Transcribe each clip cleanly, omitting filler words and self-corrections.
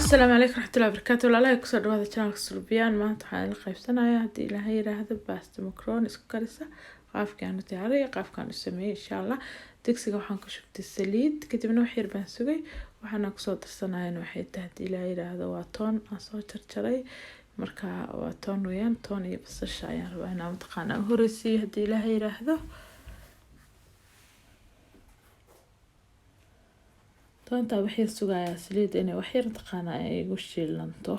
السلام عليكم ورحمة الله وبركاته. ولا كسر هذا channel سلبيان ما تحايل قيبسنا هدي إلى هي هذا باست مكرون اسكو كرسة قاف كانوا تعري قاف كانوا سميه إن شاء الله تكسي وحن كشفت السليد كتبنا وحير بنسوي وحنا كسر سنة إنه وحيد تهدي إلى هي هذا واتون أصلا ترتري مركا واتون ويان توني بس الشاي ربعنا متقانا هورسي هدي إلى هي هذا toonta waxay sugayaa saliid inay wax yar taqaana ay igu shiilanto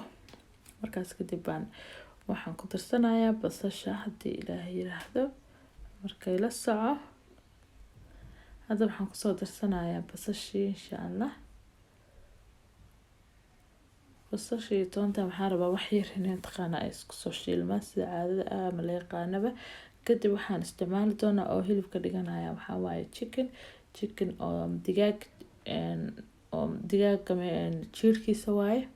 markaas kadib baan waxaan ku darsanayaa basasha hadii Ilaahay yiraahdo markay la soco hadda waxaan ku soo darsanayaa basasha insha Allah basasha toonta waxaan rabaa wax yar inay taqaana ay isku soo shiilmaan sida caadada ah ma la yaqaanaba kadib waxaan isticmaali doonaa oo hilibka dhiganayaa waxa waaye chicken oo digaag digaaga jiirkiisa waaye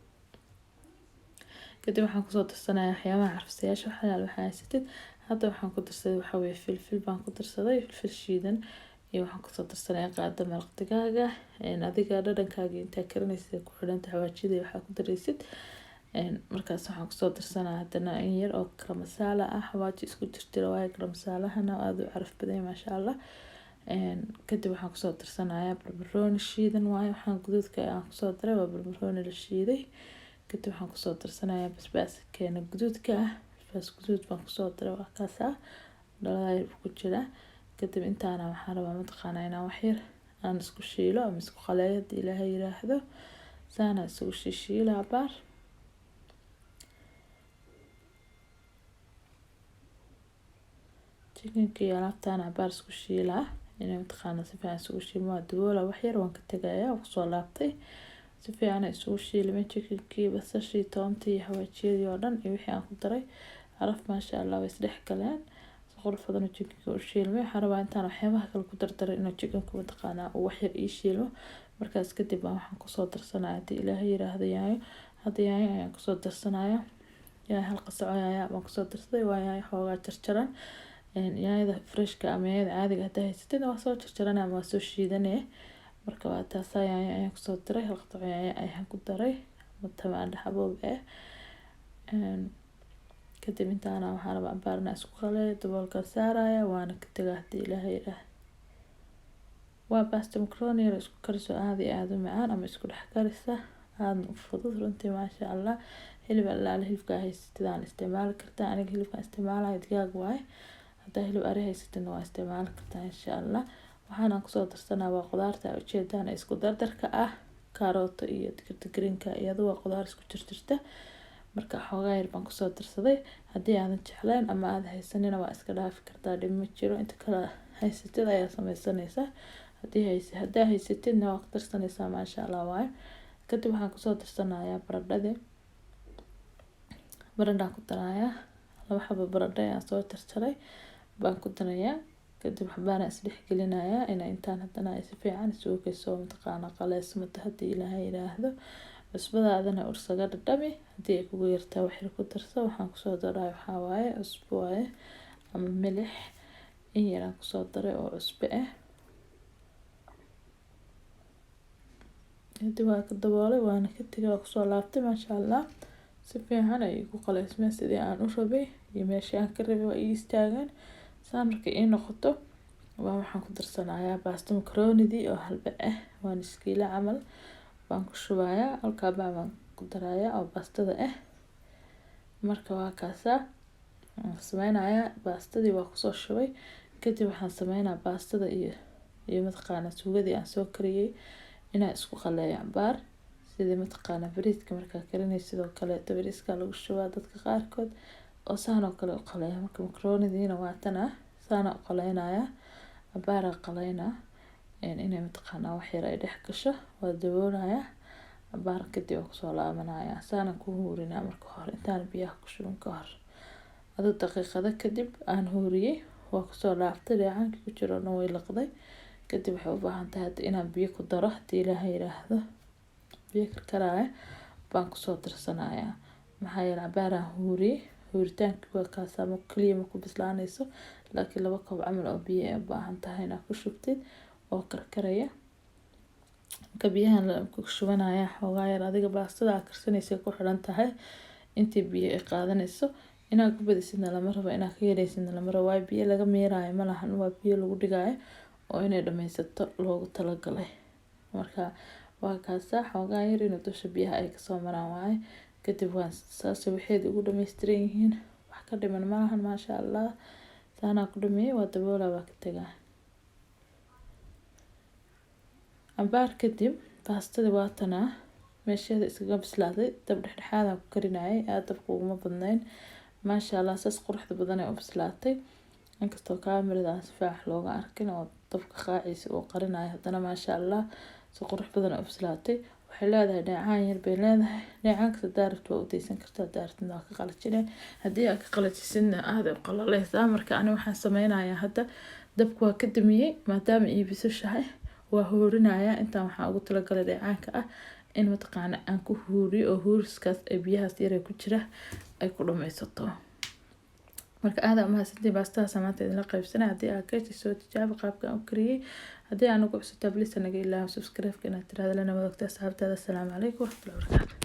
kadib waxaan kusoo darsanayaa waxyaabaha carfisayaasha waxyaalo waxaa haysatid hadda waxaan ku darsaday waxa weeye filfil baan ku darsaday filfil shiidan iyo waxaan kusoo darsanayaa qaado maraq digaaga adiga dhadhankaaga inta karinaysa ku xidhan tahay waxa ku daraysid markaas waxaan kusoo darsanayaa hadana in yar oo garam masala ah xawaaji isku jirtira waaye garam masalahana aad u caraf badan ma sha Allah kadib waxaan kusoo darsanayaa barbarooni shiidan waaye waxaan guduudka aan kusoo daray waa barbarooni la shiiday kadib waxaan kusoo darsanayaa basbaas keena guduudka ah basbaas guduud baan kusoo daray waa kaas ah dhalada ku jira kadib intaana waxaan rabaa mataqaanaa inaan wax yar aan isku shiilo ama isku qaleeyo hadii Ilaahay yiraahdo saana isku shiilo abaar chickenka iyo alaabtaana abaar isku shiilaa inay mataqaana si fiican isugu shiilmo daboola wax yar waan ka tagayaa oo soo laabtay si fiican isugu shiilmay chickenkii basashii toontii xawaajiyadii oo dhan iyo wixii aan ku daray araf ma sha Allah way isdhex galeen qolfadan chickenka oo shiilmay waxaan rabaa intaan waxyaabaha kale ku dardaray inuu chickenku mataqaana uu wax yar ii shiilmo markaas kadib waxaan ku soo darsanayaa hadii Ilaahay yiraahdo yaayo hadda yaayo ayaan ku soo darsanayaa yaa hal qasacayaa waan ku soo darsaday waa yaayo xoogaa jarjaran yaayada freshka ama yaayada caadiga ah haysatid waa soo jarjaranaa ama soo shiidanay marka waa taas ayaan ku soo diray hal qطع ayaan ku daray matamaan xaboob kadib intaana waxaan rabaa baarna isku qalay daboolka saaraya waana ka tagaa hadii Ilaahay yiraahdo waa pasta macaroni isku kariso aad iyo aad u macaan ama isku dhex karisa aad u fudud runtii ma sha Allah hilibka haysatid aan isticmaali kartaa aniga hilibka isticmaalayo digaag waaye hadda hilib ari haysatid waa isticmaali kartaa insha Allah waxaan ku soo darsanaa waa qudaarta ujeedaan isku dardarka ah kaarooto iyo digirta greenka iyadoo waa qudaar isku jirta marka xoogaa yar baan ku soo darsaday hadii aadan jeclayn ama aad haysanina waa iska dhaafi kartaa dhib ma jiro inta kala haysatid ayaa samaysanaysaa hadii haysatidna waa ku darsanaysaa ma sha Allah waaye kadib waxaan ku soo darsanayaa baradhada ku darayaa laba xabo baradho aan soo jarjaray baan ku darayaa kadib waxbaan isdhex gelinayaa intaan hadana si fiican isugu kayso mataqaana qaleesmada hadii Ilaahay yiraahdo cusbadaadana ursaga dhadhami hadii ay kugu yartaa wax yar ku darso waxaan ku soo daray waxa waaye cusbo waaye ama milix in yar aan ku soo daray oo cusbo ah hadii waa ka daboolay waana ka tagay ku soo laabtay ma sha Allah si fiican ay ku qaleesmay sidii aan u rabay iyo meeshii aan ka rabay waa ii istaagan saan markay ii noqoto waxaan ku darsanayaa pasta macaronidii oo halba ah waan iskiila camal baan ku shubayaa halka baan ku darayaa oo pastada ah marka waa kaasa sameeynaya pastadii waa ku soo shubay kadib waxaan sameeynaa pastada iyo mataqaana suugadii aan soo kariyay inaan isku qaleeyo baar sidii mataqaana bariiska marka karinayso sidoo kale bariiska lagu shubaa dadka qaarkood oo saan oo kale u qaleeyo marka macaronidina waa tan saan u qaleynaya baar qaleyna inay mataqaana wax yar ay dhex gasho waa daboolaya baar kadib ku soo laabanaya saan ku huurina marka hore intaan biyaha ku shubin ka hor adoo daqiiqada kadib aan huuriyay waa ku soo laabtay dhacaankii ku jiro way laqday kadib waxay u baahan tahay inaan biyo ku daro hadii Ilaahay yiraahdo biyo karkaraya baan ku soo darsanayaa maxaa yeelay baaraan huuritaanka waa kaas ama kaliya ma ku bislaanayso laakiin laba koob camal oo biyo u baahan tahay inaad ku shubtid oo karkaraya marka biyahan la ku shubanaya xoogaa yar adiga baastada aad karsanaysa ku xiran tahay intii biyo ay qaadanayso inaad ku badisidna lama rabo inaad ka yaraysidna lama rabo waayo biyo laga meerayo ma lahan waa biyo lagu dhigayo oo inay dhammaysato loogu talagalay marka waa kaasa xoogaa yar inuu dusha biyaha ay kasoo maraan waaye kadib waan saas waxeed ugu dhammaystiran yihiin wax ka dhiman ma lahan maasha Allah saana ku dhameeyay waa daboolaa waa ka tagaa ambaar kadib baastada waa tanaa meesheeda iskaga bislaaday dab dhexdhexaad aan ku karinayay aad dabka uguma badnayn maasha Allah saas quruxda badan ay u bislaatay inkastoo kaamirada aan si fiican looga arkin oo dabka qaaciisa uu qarinayo haddana maasha Allah si qurux badan u bislaatay waxay leedahay dheecaan yar bay leedahay dheecaanka daarabta waa u deysan kartaa daarabtana waa ka qalajinay haddii aad ka qalajisidna aad u qalaleysaa marka ani waxaan sameynayaa hadda dabka waa ka damiyey maadaama ii bisashahay waa huurinayaa intaan waxaan ugu talagalay dheecaanka ah in mataqaana aan ku huuriyo oo huuriskaas ay biyahaas yar ku jira ay ku dhammaysato marka aad mahadsantahay baastaha maanta idin la qaybsanay haddii aad ka heshay soo tijaabo qaabka aan u kariyay haddii aan ugu cusubtaa bilis anaga ilaa subscribe-ka inaad tiraahdo lana wadaagtaa asxaabtaada. Assalaamu calaykum waraxmatullaahi wabarakaatuh.